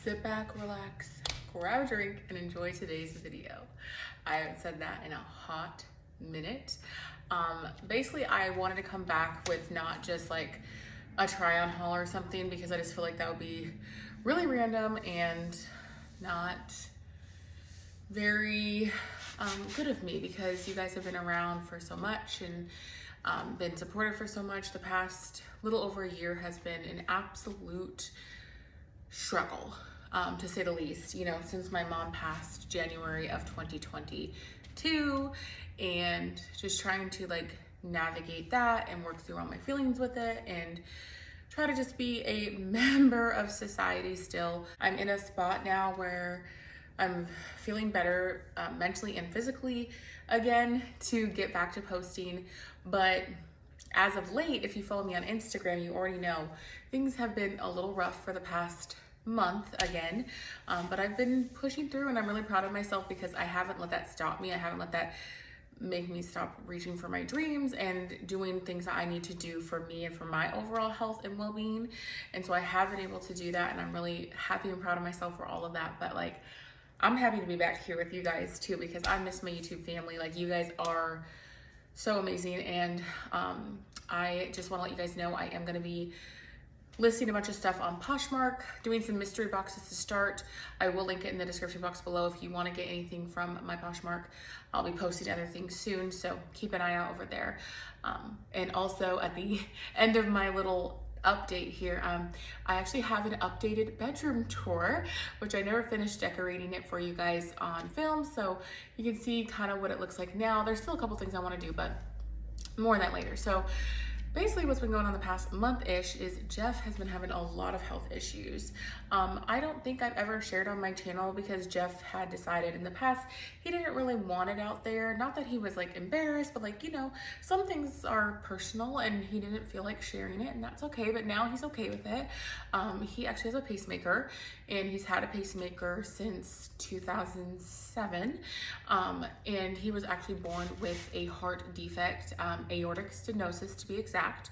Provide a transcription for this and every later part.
sit back, relax, grab a drink, and enjoy today's video. I haven't said that in a hot minute. Basically, I wanted to come back with not just like a try on haul or something, because I just feel like that would be really random and not very good of me, because you guys have been around for so much and been supportive for so much. The past little over a year has been an absolute struggle, to say the least, you know, since my mom passed January of 2022, and just trying to like navigate that and work through all my feelings with it and try to just be a member of society still. I'm in a spot now where I'm feeling better mentally and physically again to get back to posting. But as of late, if you follow me on Instagram, you already know things have been a little rough for the past month again. But I've been pushing through, and I'm really proud of myself because I haven't let that stop me. I haven't let that make me stop reaching for my dreams and doing things that I need to do for me and for my overall health and well-being. And so I have been able to do that, and I'm really happy and proud of myself for all of that. But like, I'm happy to be back here with you guys too, because I miss my YouTube family. Like, you guys are so amazing. And I just want to let you guys know I am going to be listing a bunch of stuff on Poshmark, doing some mystery boxes to start. I will link it in the description box below if you want to get anything from my Poshmark. I'll be posting other things soon, so keep an eye out over there. And also at the end of my little update here, I actually have an updated bedroom tour, which I never finished decorating it for you guys on film, so you can see kind of what it looks like now. There's still a couple things I want to do, but more on that later. So basically what's been going on the past month-ish is Jeff has been having a lot of health issues. I don't think I've ever shared on my channel, because Jeff had decided in the past he didn't really want it out there. Not that he was like embarrassed, but like, you know, some things are personal and he didn't feel like sharing it, and that's okay. But now he's okay with it. He actually has a pacemaker, and he's had a pacemaker since 2007. And he was actually born with a heart defect, aortic stenosis to be exact.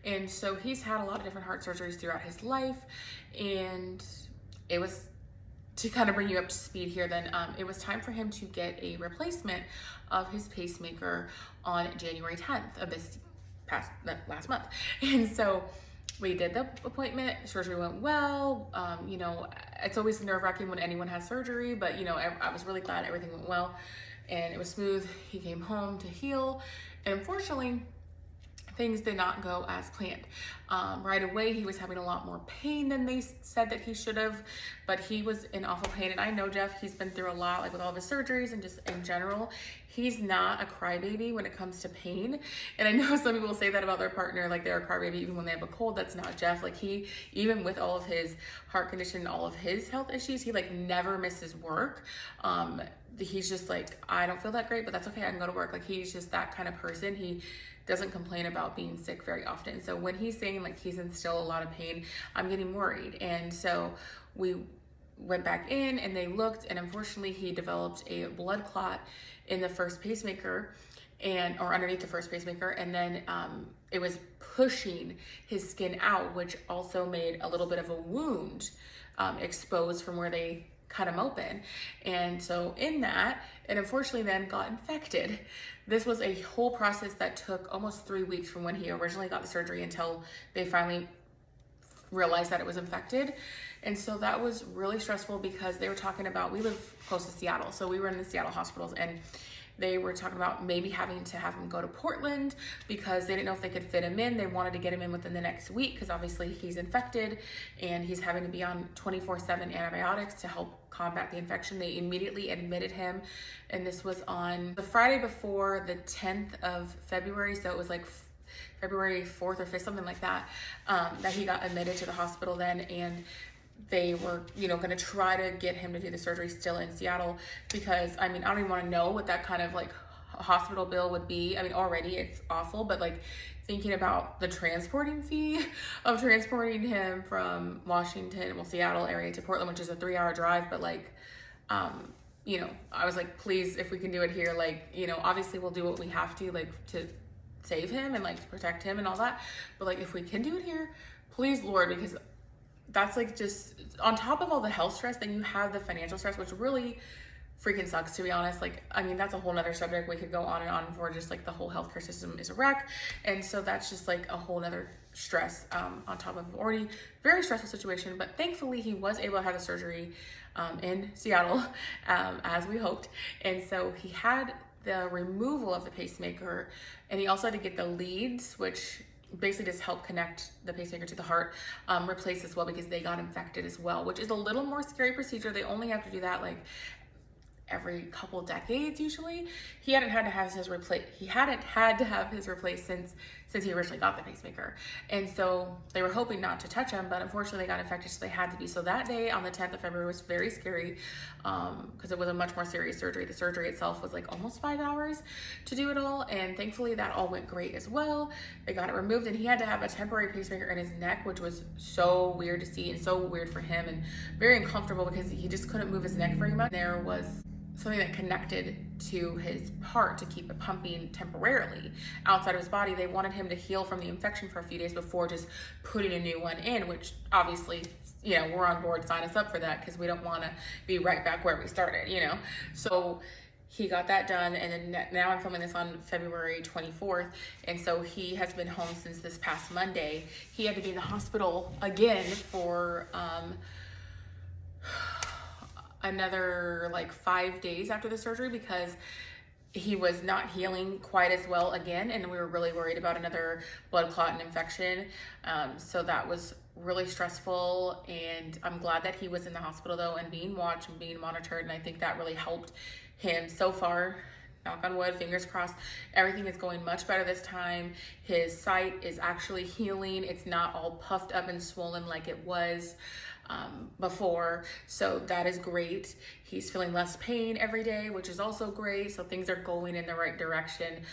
And so he's had a lot of different heart surgeries throughout his life, and it was, to kind of bring you up to speed here, then it was time for him to get a replacement of his pacemaker on January 10th of this last month. And so we did the appointment, surgery went well. You know, it's always nerve-wracking when anyone has surgery, but you know, I was really glad everything went well and it was smooth. He came home to heal, and unfortunately, things did not go as planned. Right away, he was having a lot more pain than they said that he should have, but he was in awful pain. And I know Jeff, he's been through a lot, like with all of his surgeries and just in general. He's not a crybaby when it comes to pain. And I know some people say that about their partner, like they're a crybaby even when they have a cold. That's not Jeff. Like, he, even with all of his heart condition and all of his health issues, he like never misses work. He's just like, I don't feel that great, but that's okay, I can go to work. Like, he's just that kind of person. He doesn't complain about being sick very often. So when he's saying like he's in still a lot of pain, I'm getting worried. And so we went back in and they looked, and unfortunately he developed a blood clot in the first pacemaker, or underneath the first pacemaker, and then it was pushing his skin out, which also made a little bit of a wound exposed from where they cut him open. And so in that, it unfortunately then got infected. This was a whole process that took almost 3 weeks from when he originally got the surgery until they finally realized that it was infected. And so that was really stressful, because they were talking about, we live close to Seattle, so we were in the Seattle hospitals, and they were talking about maybe having to have him go to Portland because they didn't know if they could fit him in. They wanted to get him in within the next week, because obviously he's infected and he's having to be on 24/7 antibiotics to help combat the infection. They immediately admitted him, and this was on the Friday before the 10th of February. So it was like February 4th or 5th, something like that, that he got admitted to the hospital then. And they were, you know, going to try to get him to do the surgery still in Seattle, because I mean, I don't even want to know what that kind of like hospital bill would be. I mean, already it's awful, but like thinking about the transporting fee of transporting him from Washington, well, Seattle area to Portland, which is a 3-hour drive, but like, you know, I was like, please, if we can do it here, like, you know, obviously we'll do what we have to, like, to save him and like to protect him and all that, but like, if we can do it here, please, Lord, because that's like just on top of all the health stress, then you have the financial stress, which really freaking sucks, to be honest. Like, I mean, that's a whole nother subject. We could go on and on for just like the whole healthcare system is a wreck. And so that's just like a whole nother stress on top of already very stressful situation. But thankfully he was able to have the surgery in Seattle as we hoped. And so he had the removal of the pacemaker, and he also had to get the leads, which basically just help connect the pacemaker to the heart, replaced as well, because they got infected as well, which is a little more scary procedure. They only have to do that like every couple decades usually. He hadn't had to have his replaced since he originally got the pacemaker. And so they were hoping not to touch him, but unfortunately they got infected, so they had to be. So that day on the 10th of February was very scary because it was a much more serious surgery. The surgery itself was like almost 5 hours to do it all, and thankfully that all went great as well. They got it removed, and he had to have a temporary pacemaker in his neck, which was so weird to see and so weird for him and very uncomfortable because he just couldn't move his neck very much. There was something that connected to his heart to keep it pumping temporarily outside of his body. They wanted him to heal from the infection for a few days before just putting a new one in, which obviously, you know, we're on board, sign us up for that, because we don't want to be right back where we started, you know. So he got that done, and then now I'm filming this on February 24th, and so he has been home since this past Monday. He had to be in the hospital again for another like 5 days after the surgery because he was not healing quite as well again, and we were really worried about another blood clot and infection. So that was really stressful, and I'm glad that he was in the hospital though and being watched and being monitored, and I think that really helped him so far. Knock on wood, fingers crossed, everything is going much better this time. His sight is actually healing. It's not all puffed up and swollen like it was before, so that is great. He's feeling less pain every day, which is also great, so things are going in the right direction.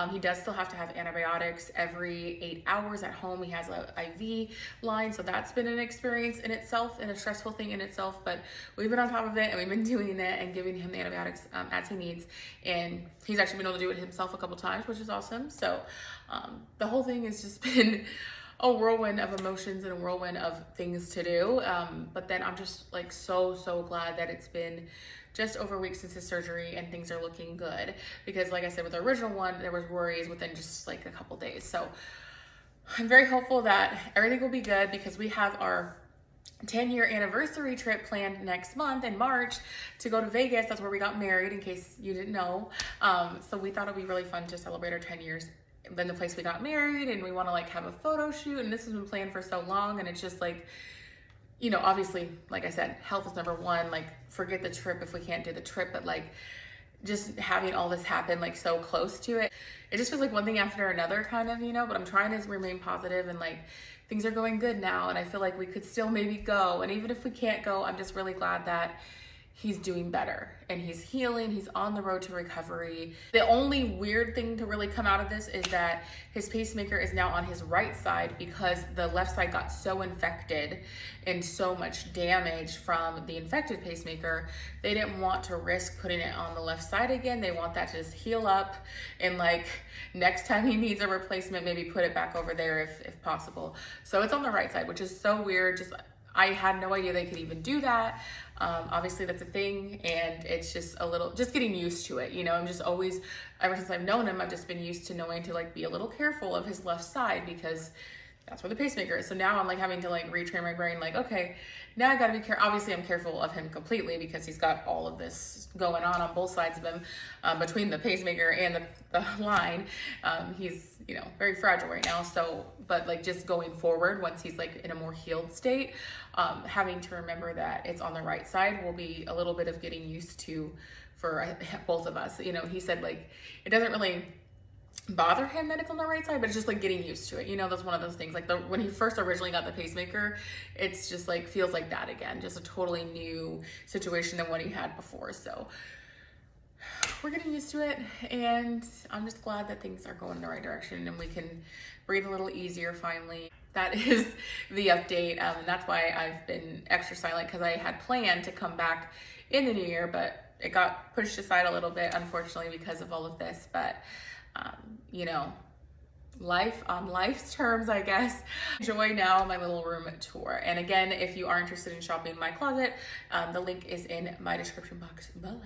He does still have to have antibiotics every 8 hours at home. He has an IV line, so that's been an experience in itself and a stressful thing in itself, but we've been on top of it, and we've been doing it and giving him the antibiotics as he needs, and he's actually been able to do it himself a couple times, which is awesome. So the whole thing has just been a whirlwind of emotions and a whirlwind of things to do. But then I'm just like so glad that it's been just over a week since his surgery and things are looking good, because like I said, with the original one, there was worries within just like a couple days. So I'm very hopeful that everything will be good, because we have our 10-year anniversary trip planned next month in March to go to Vegas. That's where we got married, in case you didn't know. So we thought it'd be really fun to celebrate our 10 years then the place we got married, and we want to like have a photo shoot, and this has been planned for so long, and it's just like, you know, obviously, like I said, health is number one. Like, forget the trip if we can't do the trip, but like just having all this happen like so close to it, it just feels like one thing after another kind of, you know. But I'm trying to remain positive, and like things are going good now, and I feel like we could still maybe go, and even if we can't go, I'm just really glad that he's doing better and he's healing. He's on the road to recovery. The only weird thing to really come out of this is that his pacemaker is now on his right side, because the left side got so infected and so much damage from the infected pacemaker. They didn't want to risk putting it on the left side again. They want that to just heal up, and like next time he needs a replacement, maybe put it back over there if possible. So it's on the right side, which is so weird. Just I had no idea they could even do that. Obviously that's a thing, and it's just a little, just getting used to it. You know, I'm just always, ever since I've known him, I've just been used to knowing to like be a little careful of his left side, because that's where the pacemaker is. So now I'm like having to like retrain my brain, like, okay, now I gotta be careful. Obviously I'm careful of him completely, because he's got all of this going on both sides of him, between the pacemaker and the line. He's, you know, very fragile right now. So, but like just going forward, once he's like in a more healed state, having to remember that it's on the right side will be a little bit of getting used to for both of us. You know, he said like, it doesn't really bother him that it's on the right side, but it's just like getting used to it. You know, that's one of those things, like when he first originally got the pacemaker, it's just like feels like that again, just a totally new situation than what he had before. So we're getting used to it, and I'm just glad that things are going in the right direction and we can breathe a little easier finally. That is the update, and that's why I've been extra silent, because I had planned to come back in the new year, but it got pushed aside a little bit, unfortunately, because of all of this. But you know, life on life's terms, I guess. Enjoy now my little room tour. And again, if you are interested in shopping my closet, the link is in my description box below.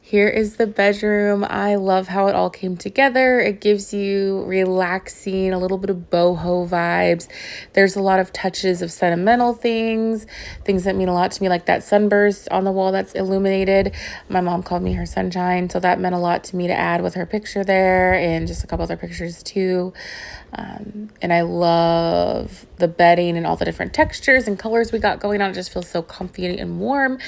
Here is the bedroom. I love how it all came together. It gives you relaxing, a little bit of boho vibes. There's a lot of touches of sentimental things that mean a lot to me, like that sunburst on the wall that's illuminated. My mom called me her sunshine, so that meant a lot to me to add with her picture there and just a couple other pictures too. And I love the bedding and all the different textures and colors we got going on. It just feels so comfy and warm.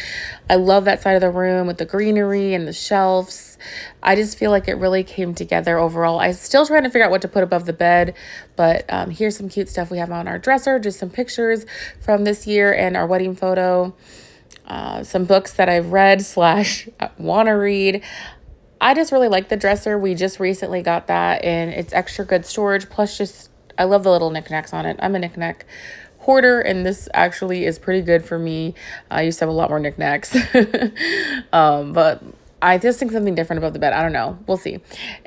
I love that side of the room with the greenery and the shelves. I just feel like it really came together overall. I'm still trying to figure out what to put above the bed, but here's some cute stuff we have on our dresser, just some pictures from this year and our wedding photo, some books that I've read / want to read. I just really like the dresser. We just recently got that, and it's extra good storage. Plus, just I love the little knickknacks on it. I'm a knickknack hoarder, and this actually is pretty good for me. I used to have a lot more knickknacks, but I just think something different above the bed. I don't know. We'll see.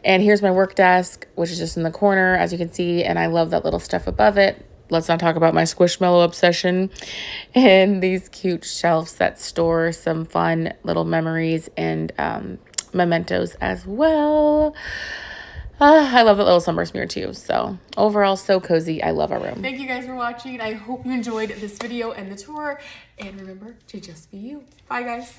And here's my work desk, which is just in the corner, as you can see, and I love that little stuff above it. Let's not talk about my Squishmallow obsession and these cute shelves that store some fun little memories and mementos as well. I love that little sunburst mirror too. So overall, so cozy. I love our room. Thank you guys for watching. I hope you enjoyed this video and the tour. And remember to just be you. Bye guys.